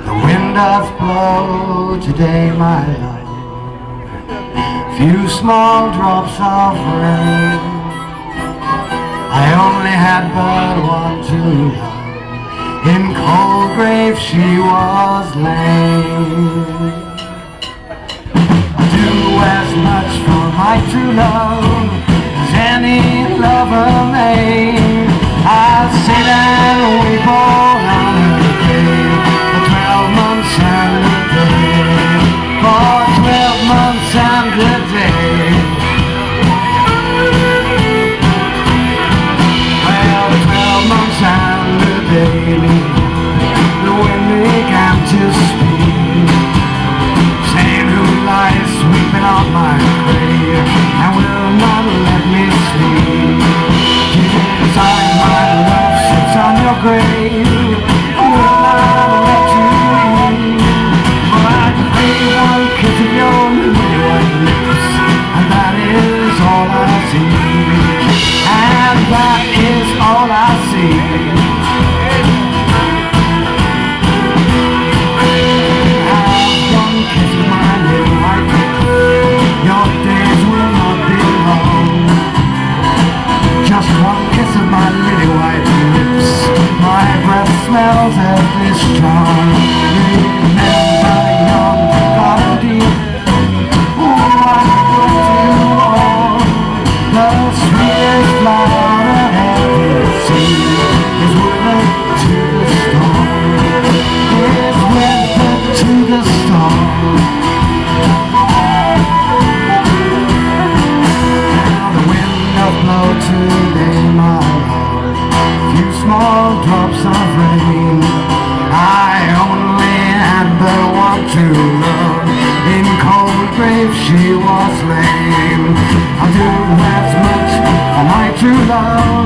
The wind does blow today, my love, few small drops of rain. I only had but one true love, in cold grave she was laid. I'd do as much for my true love as any lover may. I'll sit and weep all on her grave for 12 months and a day, for 12 months and a day. Well, 12 months and a day, the wind began to speak, saying who lies sweeping on my grave and will not let me sleep. Inside my love sits on your grave, will not let you leave. For I just need one kiss of your little white lips, and that is all I see, and that is all I see. Smells every strong. Remember young God dear, who I do all. The sweetest flower that ever seen is withered to the storm. Is withered to the storm. Now the wind does blow today, my love, few small drops of rain. I only had but one true love, in cold grave she was slain. I'll do as much for my true love